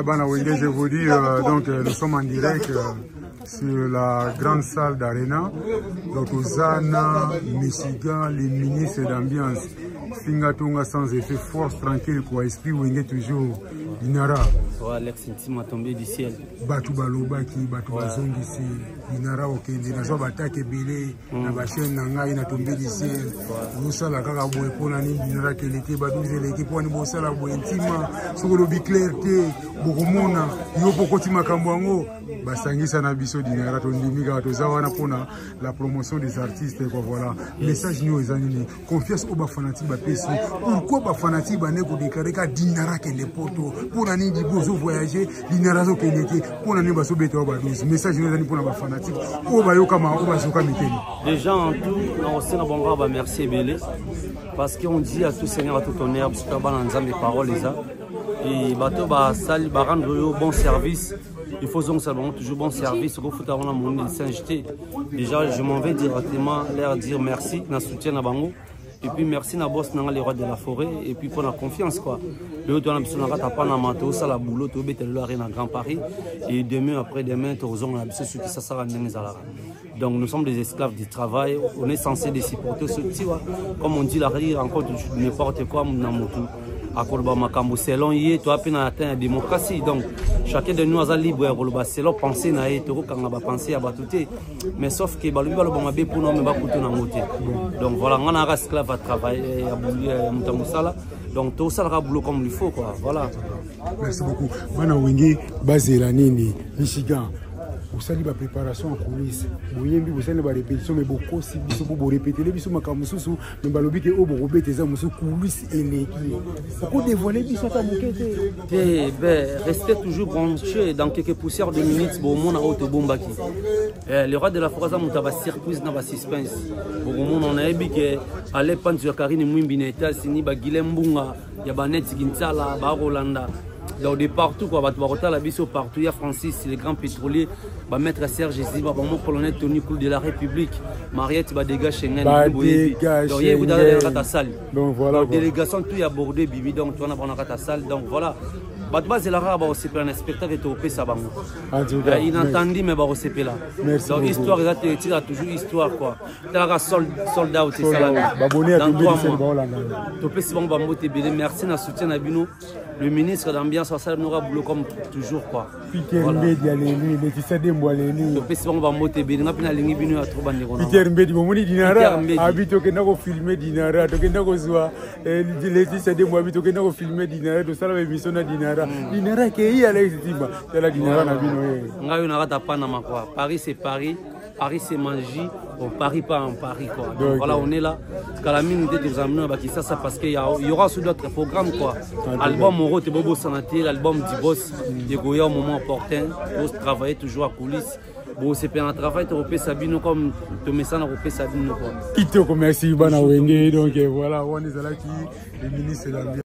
Je vous dis, donc nous sommes en direct sur la grande salle d'Arena. Donc Ozana, Michigan, les ministres d'ambiance. Fingatonga sans effet, force tranquille, quoi. Esprit Wenge toujours. Dinara. Alex Intima tombé du ciel. Batu balobaki, batu bazongisi. Dinara okende. Nazo batake belé. Na bachaine nanga ina tombé du ciel. Nous la kaka boye pona ni dinara keleke batu zeleke pona ni bosala boye intima. Sokolo bi clarté, bokomona yo pokoti makambo yango. Basangisa na biso dinara tondimika tozawana pona la promotion des artistes quoi voilà. Message nous ezanini. Confiance au ba fanatique ba pesi. Pourquoi ba fanatique ba neko déclarer ka dinara kende poto. Pour nani di bozo voyager dinara zo keleke pour nani baso beto ba 12 message nous ezanini pona ba fanatique. O ba yoka ma o ba zoka miteni. Déjà en tout na osena bonga ba merci belé parce qu'on dit à tout Seigneur à tout honneur parce que ba nzambe parole les a et bato ba sali ba rendre bon service. Il faut donc seulement toujours bon service. Déjà, je m'en vais directement leur dire merci, na soutien à Bango. Et puis merci na boss na les rois de la forêt et puis pour la confiance quoi. Le doit na biso na rata pa na mato ça la boulot to betel lo arena Grand Paris et demain après demain tozon na biso qui ça sera ndenge zala. Donc nous sommes des esclaves du travail, on est censé les supporter ce petit comme on dit la rire encore n'importe quoi na moto. À Koloba Makambo selon yé toi peine atteint la démocratie donc chacun de nous a libre à Koloba selon penser na yé toko kanga ba penser à batouté mais sauf que balobi baloba mabe pour nous me ba kuto na ngote donc voilà on a esclave à travailler à bouler mutamosala donc tout ça le boulot comme il faut quoi voilà. Merci beaucoup. Bana Wenge bazela nini Michigan. Vous savez la préparation en coulisses. Vous savez la répétition, mais beaucoup si vous répétez les bisous makamususu, mais balobi que obo robete za musu coulisses et les beaucoup dévoiler bisous ta moukete. Eh ben restez toujours branché dans quelques poussières de minutes pour mon auto bombaki. Le roi de la forêt mutaba circuit na ba suspense. Pour mon on a dit que aller prendre sur Karine Mwimbi na États-Unis ba Gilembunga, ya ba Net Ginsala, ba Rolanda. Donc de partout quoi, la biso partout, il y a Francis, les grands pétroliers, maître Serge Ziba, mon colonel Tony Coul de la République, Mariette Badega Schengen, donc il y a vous dans la salle. Donc voilà. Délégation tout y a abordé Bibi donc tu en as dans la salle donc voilà. Badbaz et la raba aussi pour un spectacle et au ça bango. Inattendu mais au CP là. Donc histoire il a toujours histoire quoi. T'as sold out c'est ça là. Dans 3 mois. Topé c'est bon ba moté belé merci na soutien na bino. Le ministre d'ambiance ça nous aura boulot comme toujours quoi. Peter Mbedi aleni les tisade mboaleni. Topé c'est bon ba moté belé na pina lingi bino a trop bandi rona. Peter Mbedi bomoni dinara habito ke nako filmer dinara to ke nako zwa les tisade mbo habito ke nako filmer dinara to sala émission na dinara. Dinara ke yi Alex Timba la dinara na bino ye. Ngayo na rata pana makwa. Paris c'est Paris. Paris c'est magie, on parie pas en Paris quoi. Donc, voilà on est là. Calamine était des amis ça parce qu'il y aura sur d'autres programmes quoi. Album Moro te bobo sanaté, l'album du boss de Goya au moment opportun. Pour travailler toujours à coulisses. Bon c'est pas un travail tu repères Sabino comme tu mets ça dans repères Sabino quoi. Qui te remercie Bana Wenge donc voilà on est là qui le ministre de l'ambiance.